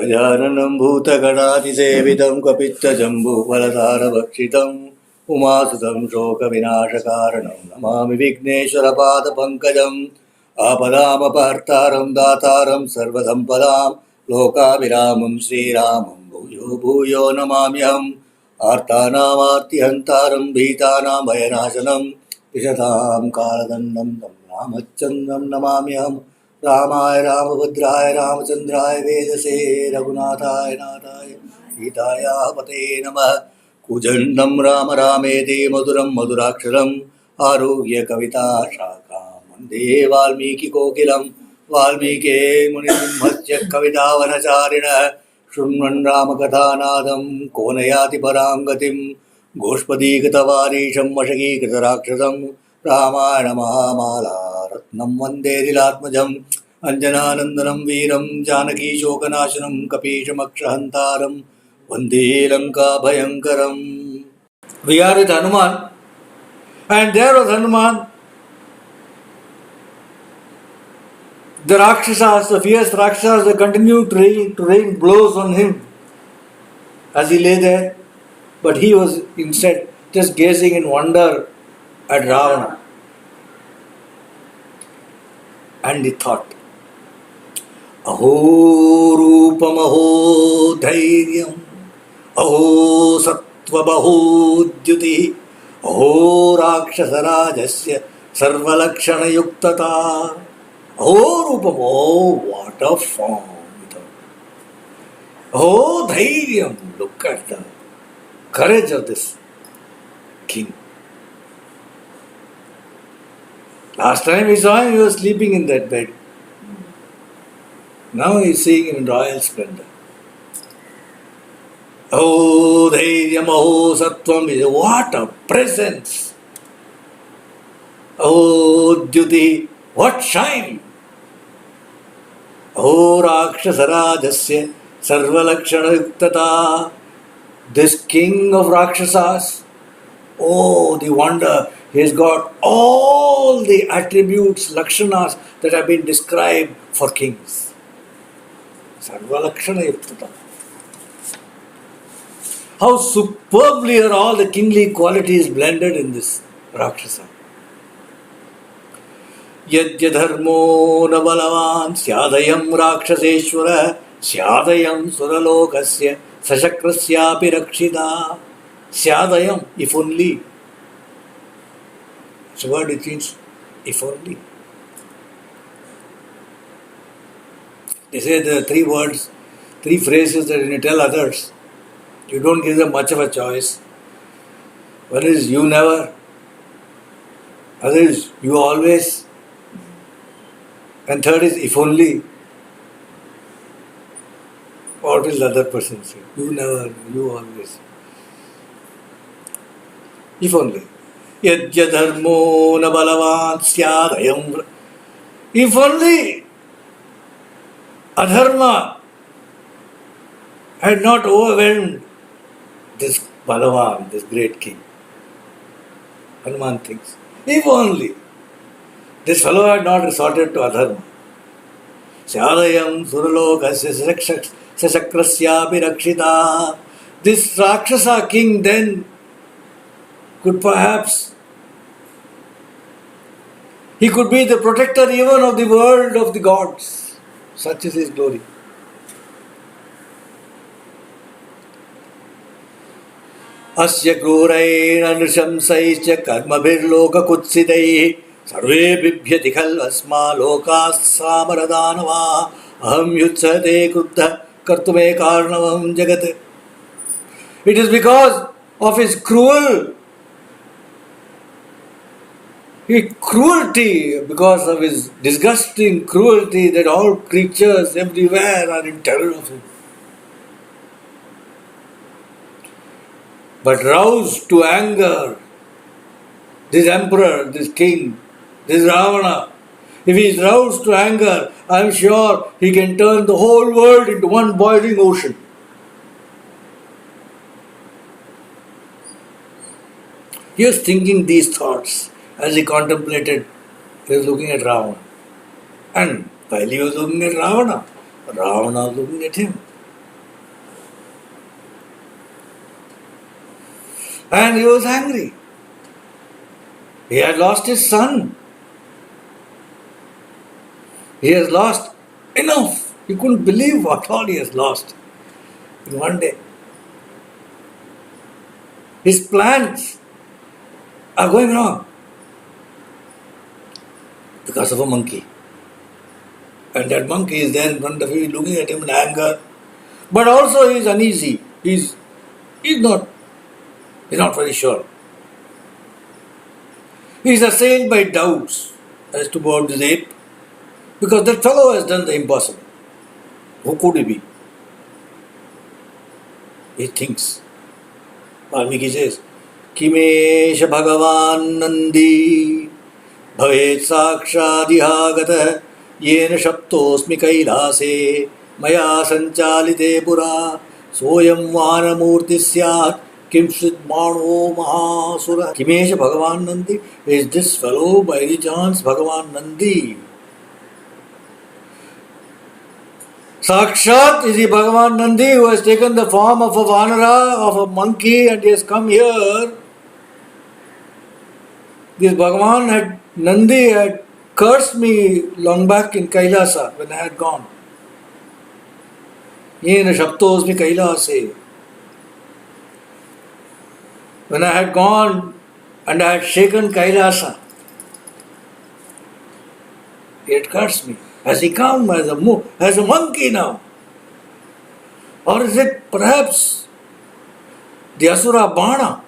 गजाननं भूतगणातिसेवितं कपित्थजम्बूफलसारभक्षितम् उमासुतं शोकविनाशकारणं नमामि विघ्नेश्वरपादपङ्कजम् आपदामपहर्तारं दातारं सर्वसम्पदां लोकाभिरामं श्रीरामं भूयो भूयो नमाम्यहम् आर्तानामार्तिहन्तारं भीतानां भयनाशनं विशतां कालदण्डं तं रामचन्द्रं नमाम्यहम् रामाय रामभद्राय रामचन्द्राय वेदसे रघुनाथाय नाथाय सीताय पते नमः। कुजण्डं राम रामेति मधुरं मधुराक्षरम् आरुह्य कविता शाखां वन्दे वाल्मीकिकोकिलं वाल्मीके मुनिसिंहस्य कवितावनचारिणः शृण्वन् रामकथानादं को न याति परां गतिं गोष्पदीकृतवारीशं वशकीकृतराक्षसं रामायणमहामाला रत्नं वन्देरिलात्मजम् अञ्जनानन्दनं वीरं जानकीशोकनाशनं कपीशमक्षहन्तारं वन्दे लङ्काभयङ्करम्. We are with Hanuman, and there was Hanuman. The Rakshasas, the fierce Rakshasas, they continued to rain blows on him as he lay there, but he was instead just gazing in wonder at Ravana. And he thought, Aho Rupam Aho Dhairyam Aho Sattva Baho Dyuti Aho Rakshasarajasya Sarvalakshana Yuktata. Aho Rupam, oh, what a form! Aho Dhairyam, look at the courage of this king. Last time we saw him, he was sleeping in that bed. Now he is seeing him in royal splendor. Oh, Dhairyam, oh, Sattvam, what a presence! Oh, Dyuti, what shine! Oh, Rakshasarajasya Sarvalakshana Yuktata, this king of Rakshasas, oh, the wonder, he has got all the attributes, lakshanas that have been described for kings. Sarvalakshana Yuktata. How superbly are all the kingly qualities blended in this Rakshasa. Yajyadharmo na balavan syadayam rakshaseshwara syadayam suralokasya sachakrasyapi rakshita. Syadayam, if only. It's a word it means if only. They say there are three words, three phrases that when you tell others, you don't give them much of a choice. One is you never, other is you always, and third is if only. What will the other person say? You never, you always. If only. Yajyadharmo na balavan syadayam. If only adharma had not overwhelmed this Balavan, this great king. Hanuman thinks, if only this fellow had not resorted to adharma. Syadayam suralokasya sachakrasyapi rakshita. This Rakshasa king then could perhaps, he could be the protector even of the world of the gods. Such is his glory. Asya kruraina nrishamsaicha karmabhirloka kutsitai sarve bibhyati khalvasma lokas samaradanava aham yutsate kruddha kartume karnavam jagat. It is because of his cruelty, because of his disgusting cruelty, that all creatures everywhere are in terror of him. But roused to anger, this emperor, this king, this Ravana, if he is roused to anger, I am sure he can turn the whole world into one boiling ocean. He was thinking these thoughts as he contemplated, he was looking at Ravana. And while he was looking at Ravana, Ravana was looking at him. And he was angry. He had lost his son. He has lost enough. He couldn't believe what all he has lost in one day. His plans are going wrong because of a monkey. And that monkey is there in front of him, looking at him in anger. But also he is uneasy. He's not very sure. He is assailed by doubts as to about this ape, because that fellow has done the impossible. Who could he be? He thinks. Valmiki says, Kimesha Bhagavan Nandi Bhavet Sakshadihagata Yena Shaptosmi Kailase Maya Sanchalite Pura Soyam Vanamurti Syat Kimshit Mano Mahasura. Kimesha Bhagavan Nandi? Is this fellow by any chance Bhagavan Nandi? Sakshat is the Bhagavan Nandi who has taken the form of a Vanara, of a monkey, and he has come here. This Bhagavan Nandi had cursed me long back in Kailasa when I had gone. Yena Shaptosmi Kailase. When I had gone and I had shaken Kailasa, he had cursed me. Has he come as a monkey now? Or is it perhaps the Asura Bana,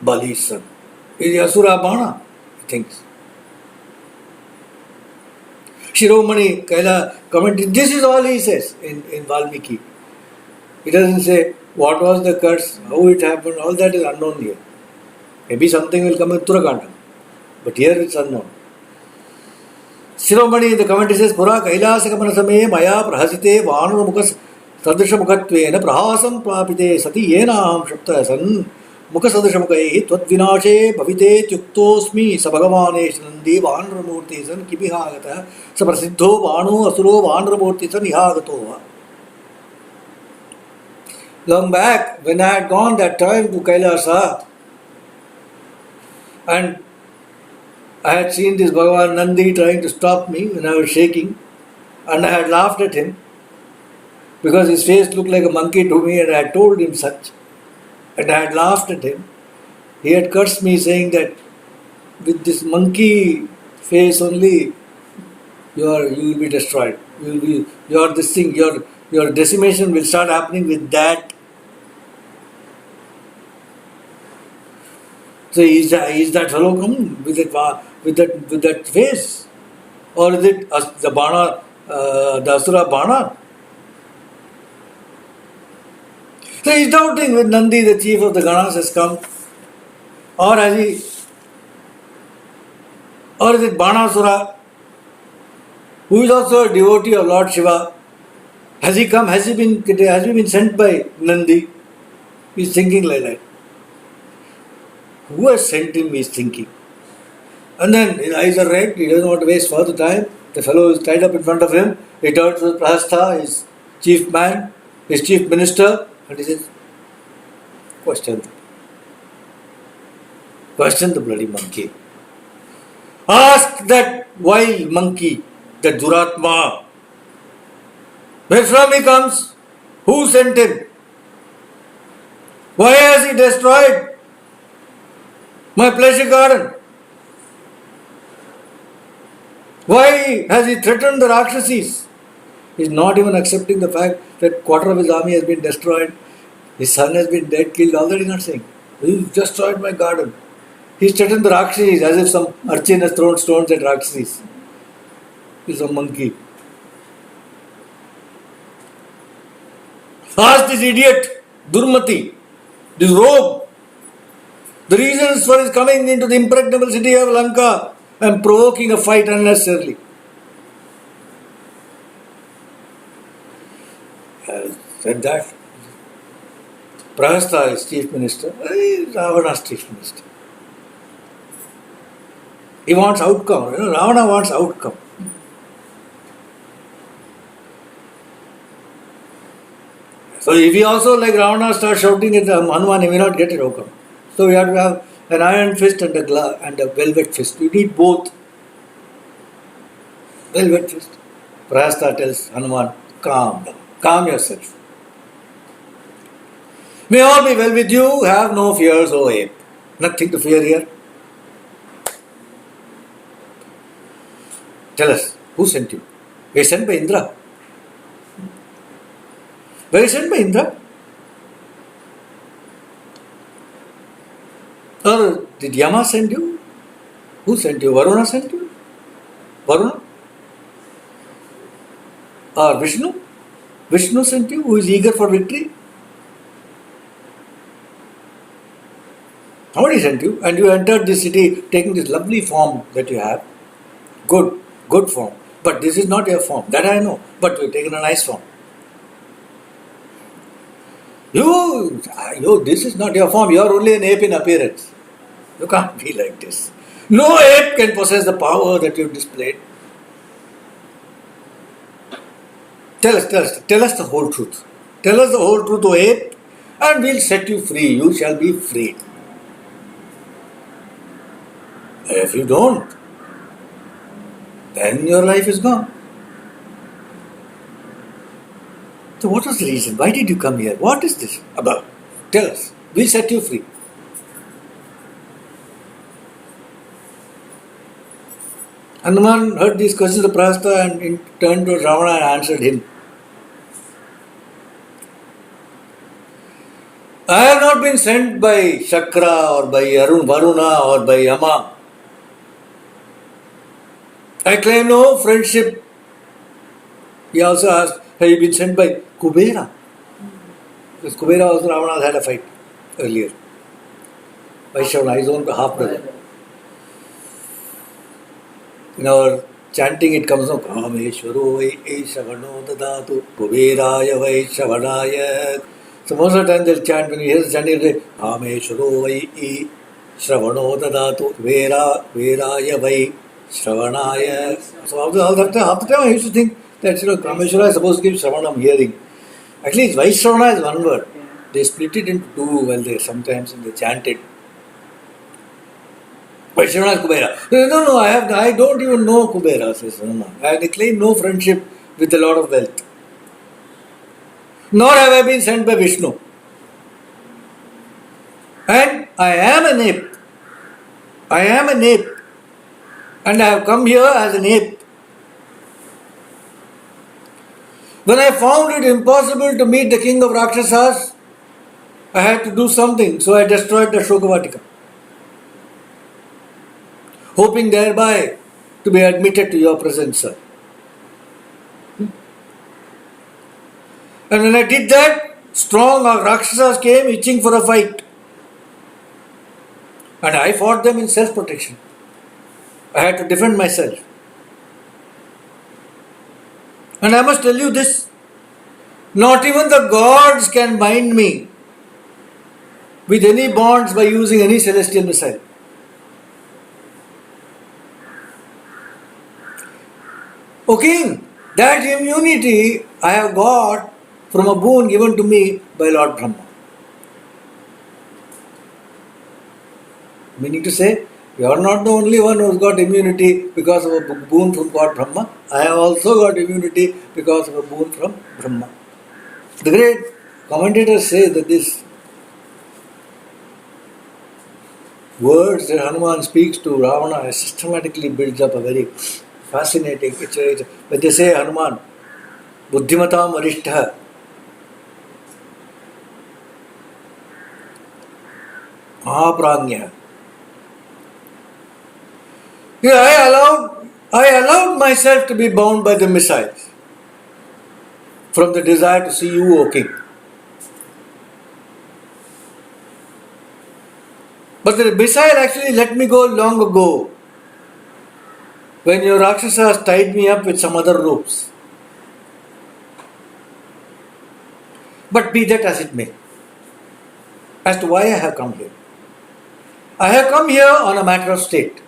Bali's son? Is the Asura Bana? He thinks. Shiromani Kaila commented, this is all he says in Valmiki. He doesn't say what was the curse, how it happened, all that is unknown here. Maybe something will come in Uttarakhand, but here it's unknown. Shiromani in the commentary says, Pura Kailasakamana Same Maya Prahasite Vanura Mukas Sadrisha Mukhatvena Prahasam Prapite Sati Yenaham Shapta San Mukasadrisha Mukai Tvat Vinashe Bhavite Tyuktosmi Sabhagavanesh Nandi Vanura Murti San Kibihagata Saprasiddho Vanu Asuro Vanura Murti San Ihagato. Long back, when I had gone that time to Kailasa, and I had seen this Bhagavan Nandi trying to stop me when I was shaking, and I had laughed at him because his face looked like a monkey to me, and I had told him such, and I had laughed at him. He had cursed me, saying that with this monkey face only you will be destroyed. Your decimation will start happening with that. So is that fellow come with that face, or is it the Bana, the Asura Bana? So he's doubting with Nandi, the chief of the Ganas, has come, or is it Banasura, who is also a devotee of Lord Shiva? Has he come? Has he been sent by Nandi? He's thinking like that. Who has sent him? He's thinking. And then his eyes are red, he doesn't want to waste further time. The fellow is tied up in front of him. He turns to Prahastha, his chief man, his chief minister, and he says, Question the bloody monkey. Ask that wild monkey, that Duratma, where from he comes, who sent him? Why has he destroyed my pleasure garden? Why has he threatened the Rakshasis? He is not even accepting the fact that quarter of his army has been destroyed. His son has been dead, killed, all that he is not saying. He destroyed my garden. He is threatened the Rakshasis as if some urchin has thrown stones at Rakshasis. He is a monkey. Ask this idiot, Durmati, this rogue, the reasons for his coming into the impregnable city of Lanka and provoking a fight unnecessarily. Said that. Prahastha is chief minister, Ravana's chief minister. He wants outcome. Ravana wants outcome. So if he also, like Ravana, starts shouting at Hanuman, he may not get it. How come? So we have to have an iron fist and a velvet fist. You need both. Velvet fist. Prahasta tells Hanuman, calm down. Calm yourself. May all be well with you. Have no fears, O ape. Nothing to fear here. Tell us, who sent you? We sent by Indra. Were you sent by Indra? Or did Yama send you? Who sent you? Varuna sent you? Varuna? Or Vishnu? Vishnu sent you, who is eager for victory? Somebody sent you, and you entered this city taking this lovely form that you have. Good form. But this is not your form. That I know. But you've taken a nice form. This is not your form. You are only an ape in appearance. You can't be like this. No ape can possess the power that you've displayed. Tell us the whole truth. Tell us the whole truth, O ape, and we'll set you free. You shall be free. If you don't, then your life is gone. So what was the reason? Why did you come here? What is this about? Tell us. We'll set you free. Hanuman heard these questions of Prahasta and turned to Ravana and answered him. I have not been sent by Shakra or by Varuna or by Yama. I claim no friendship. He also asked, have you been sent by Kubera? Because Kubera also Ravana had a fight earlier. Vaishravana, his own half brother. In our chanting it comes out, Kameshwaro vai Shravano dadatu Kuberaya vai Shravanaya. So most of the time they'll chant, when you hear the chanting, they'll say, Kameshwaro vai Shravano dadatu Kuberaya vai Shravanaya. So half the time I used to think that Kameshwara is supposed to give Shravanam hearing. Actually, Vaishravana is one word. They split it into two while they sometimes in the chanted. Vaishravana is Kubera. No, I don't even know Kubera, says Hanuman. I claim no friendship with a lot of wealth. Nor have I been sent by Vishnu. And I am an ape. And I have come here as an ape. When I found it impossible to meet the king of Rakshasas, I had to do something, so I destroyed the Shokavatika, hoping thereby to be admitted to your presence, sir. And when I did that, strong Rakshasas came itching for a fight. And I fought them in self-protection. I had to defend myself. And I must tell you this, not even the gods can bind me with any bonds by using any celestial missile. O king, that immunity I have got from a boon given to me by Lord Brahma. Meaning to say, you are not the only one who has got immunity because of a boon from God Brahma. I have also got immunity because of a boon from Brahma. The great commentators say that this words that Hanuman speaks to Ravana systematically builds up a very fascinating. When they say Hanuman, Buddhimatam Arishtha, Mahapragnya. I allowed myself to be bound by the missiles from the desire to see you, O king. But the missile actually let me go long ago, when your Rakshasas tied me up with some other ropes. But be that as it may, as to why I have come here. I have come here on a matter of state.